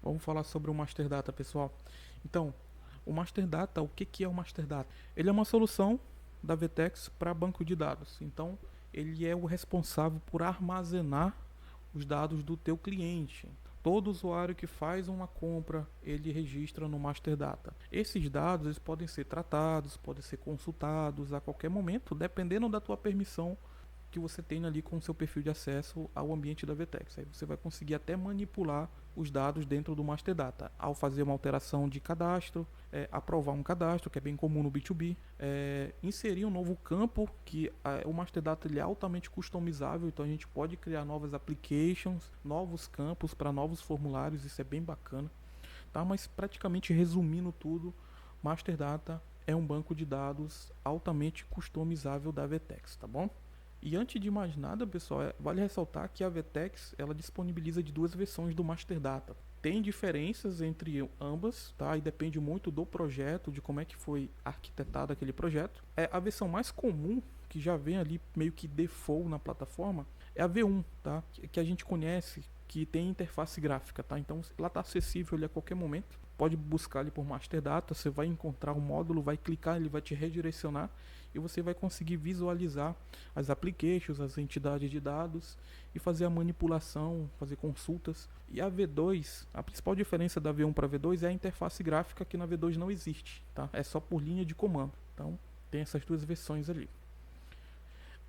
Vamos falar sobre o Master Data, pessoal. Então, o Master Data, o que é o Master Data? Ele é uma solução da Vtex para banco de dados. Então, ele é o responsável por armazenar os dados do teu cliente. Todo usuário que faz uma compra, ele registra no Master Data. Esses dados eles podem ser tratados, podem ser consultados a qualquer momento, dependendo da tua permissão que você tem ali com o seu perfil de acesso ao ambiente da Vtex. Aí você vai conseguir até manipular os dados dentro do Master Data, ao fazer uma alteração de cadastro, aprovar um cadastro, que é bem comum no B2B, inserir um novo campo, que o Master Data ele é altamente customizável, então a gente pode criar novas applications, novos campos para novos formulários, isso é bem bacana. Tá? Mas praticamente resumindo tudo, Master Data é um banco de dados altamente customizável da Vtex, tá bom? E antes de mais nada, pessoal, vale ressaltar que a Vtex ela disponibiliza de duas versões do Master Data. Tem diferenças entre ambas, tá? E depende muito do projeto, de como é que foi arquitetado aquele projeto. A versão mais comum, que já vem ali meio que default na plataforma, é a V1, tá? Que a gente conhece, que tem interface gráfica, tá? Então ela está acessível ali a qualquer momento. Pode buscar ali por Master Data, você vai encontrar o módulo, vai clicar, ele vai te redirecionar e você vai conseguir visualizar as applications, as entidades de dados e fazer a manipulação, fazer consultas. E a V2, a principal diferença da V1 para a V2 é a interface gráfica, que na V2 não existe, tá? É só por linha de comando. Então tem essas duas versões ali.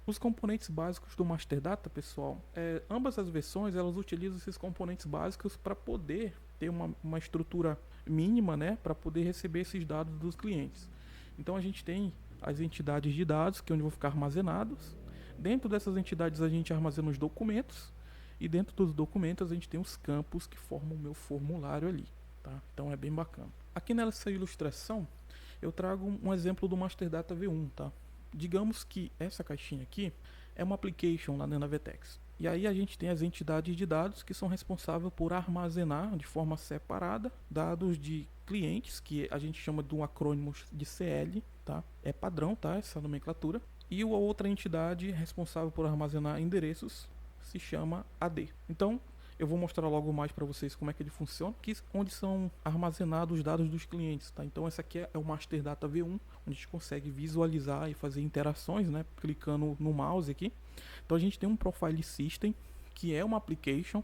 Os componentes básicos do Master Data, pessoal, ambas as versões elas utilizam esses componentes básicos para poder ter uma estrutura mínima, né, para poder receber esses dados dos clientes. Então a gente tem as entidades de dados, que é onde vão ficar armazenados. Dentro dessas entidades a gente armazena os documentos e dentro dos documentos a gente tem os campos que formam o meu formulário ali, tá? Então é bem bacana. Aqui nessa ilustração eu trago um exemplo do Master Data V1, tá? Digamos que essa caixinha aqui é uma application lá dentro da Vtex. E aí a gente tem as entidades de dados que são responsáveis por armazenar de forma separada dados de clientes, que a gente chama de um acrônimo de CL, tá? É padrão, tá? Essa nomenclatura. E a outra entidade responsável por armazenar endereços se chama AD. Então, eu vou mostrar logo mais para vocês como é que ele funciona, onde são armazenados os dados dos clientes, tá? Então essa aqui é o Master Data V1, onde a gente consegue visualizar e fazer interações, né? Clicando no mouse aqui. Então a gente tem um Profile System, que é uma application,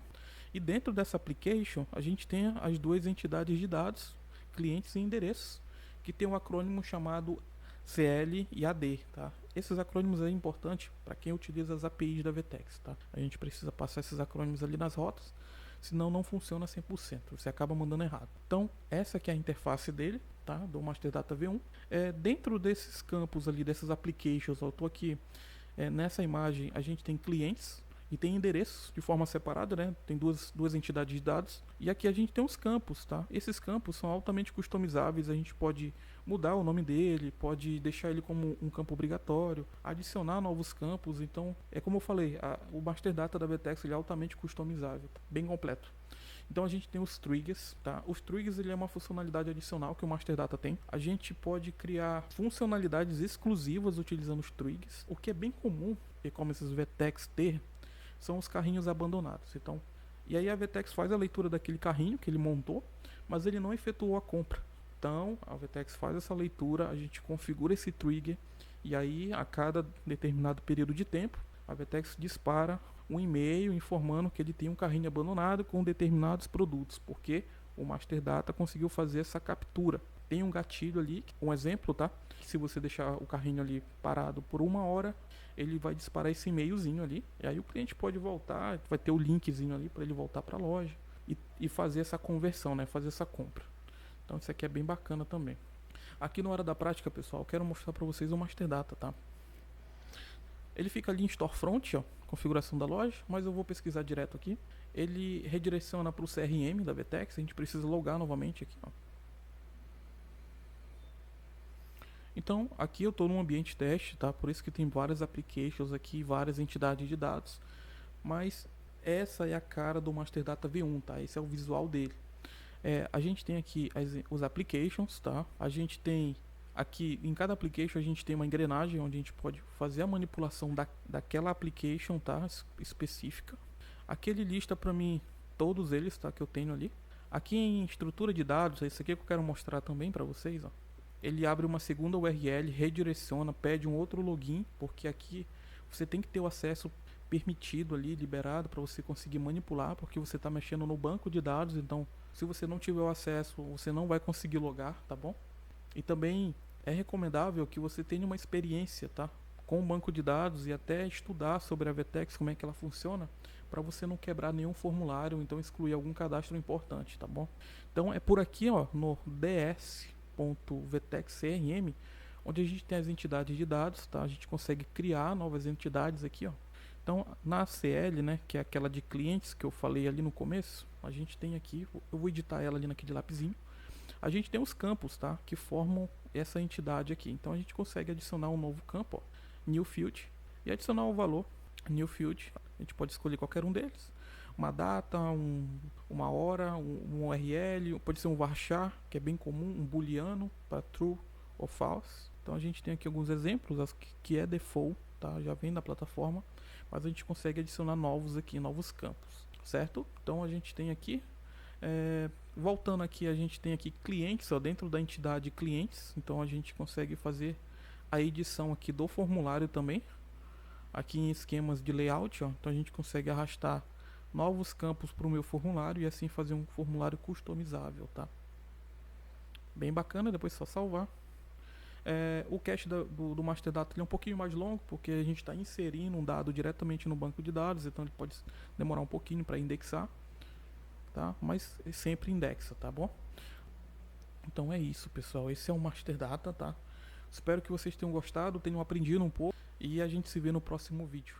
e dentro dessa application a gente tem as duas entidades de dados, clientes e endereços, que tem um acrônimo chamado CL e AD, tá? Esses acrônimos é importante para quem utiliza as APIs da Vtex, tá? A gente precisa passar esses acrônimos ali nas rotas, senão não funciona 100%, você acaba mandando errado. Então, essa aqui é a interface dele, tá? Do Master Data V1. Dentro desses campos ali, dessas applications, eu tô aqui nessa imagem, a gente tem clientes e tem endereços de forma separada, né? Tem duas entidades de dados. E aqui a gente tem os campos, tá? Esses campos são altamente customizáveis, a gente pode mudar o nome dele, pode deixar ele como um campo obrigatório, adicionar novos campos. Então, é como eu falei, o Master Data da Vtex ele é altamente customizável, tá? Bem completo. Então a gente tem os triggers, tá? Os triggers ele é uma funcionalidade adicional que o Master Data tem. A gente pode criar funcionalidades exclusivas utilizando os triggers, o que é bem comum e-commerces Vtex ter, são os carrinhos abandonados. Então, e aí a Vtex faz a leitura daquele carrinho que ele montou, mas ele não efetuou a compra. Então, a Vtex faz essa leitura, a gente configura esse trigger e aí a cada determinado período de tempo, a Vtex dispara um e-mail informando que ele tem um carrinho abandonado com determinados produtos, porque o Master Data conseguiu fazer essa captura. Tem um gatilho ali, um exemplo, tá? Que se você deixar o carrinho ali parado por 1 hora, ele vai disparar esse e-mailzinho ali. E aí o cliente pode voltar, vai ter o linkzinho ali para ele voltar para a loja e fazer essa conversão, né? Fazer essa compra. Então isso aqui é bem bacana também. Aqui no Hora da Prática, pessoal, eu quero mostrar para vocês o Master Data, tá? Ele fica ali em Storefront, ó, configuração da loja, mas eu vou pesquisar direto aqui. Ele redireciona para o CRM da Vtex, a gente precisa logar novamente aqui, ó. Então, aqui eu estou num ambiente teste, tá? Por isso que tem várias applications aqui, várias entidades de dados. Mas essa é a cara do Master Data V1, tá? Esse é o visual dele. A gente tem aqui os applications, tá? A gente tem aqui, em cada application a gente tem uma engrenagem onde a gente pode fazer a manipulação daquela application, tá? Específica. Aqui ele lista para mim todos eles, tá? Que eu tenho ali. Aqui em estrutura de dados, é isso aqui que eu quero mostrar também para vocês, ó. Ele abre uma segunda URL, redireciona, pede um outro login, porque aqui você tem que ter o acesso permitido ali, liberado, para você conseguir manipular, porque você está mexendo no banco de dados, então se você não tiver o acesso, você não vai conseguir logar, tá bom? E também é recomendável que você tenha uma experiência, tá, com o banco de dados e até estudar sobre a VTEX, como é que ela funciona, para você não quebrar nenhum formulário, então excluir algum cadastro importante, tá bom? Então é por aqui, ó, no ds.vtexcrm, onde a gente tem as entidades de dados, tá? A gente consegue criar novas entidades aqui, ó. Então, na CL, né, que é aquela de clientes que eu falei ali no começo, a gente tem aqui, eu vou editar ela ali naquele lapisinho. A gente tem os campos, tá, que formam essa entidade aqui. Então a gente consegue adicionar um novo campo, ó, new field, e adicionar o valor new field. A gente pode escolher qualquer um deles. Uma data, uma hora, um URL, pode ser um varchar, que é bem comum, um booleano para true ou false. Então a gente tem aqui alguns exemplos, que é default, tá? Já vem da plataforma, mas a gente consegue adicionar novos aqui, novos campos, certo? Então a gente tem aqui, voltando aqui, a gente tem aqui clientes, ó, dentro da entidade clientes, então a gente consegue fazer a edição aqui do formulário também, aqui em esquemas de layout, ó, então a gente consegue arrastar novos campos para o meu formulário e assim fazer um formulário customizável, tá? Bem bacana, depois só salvar. O cache do Master Data é um pouquinho mais longo, porque a gente está inserindo um dado diretamente no banco de dados, então ele pode demorar um pouquinho para indexar, tá? Mas sempre indexa, tá bom? Então é isso, pessoal. Esse é o Master Data, tá? Espero que vocês tenham gostado, tenham aprendido um pouco e a gente se vê no próximo vídeo.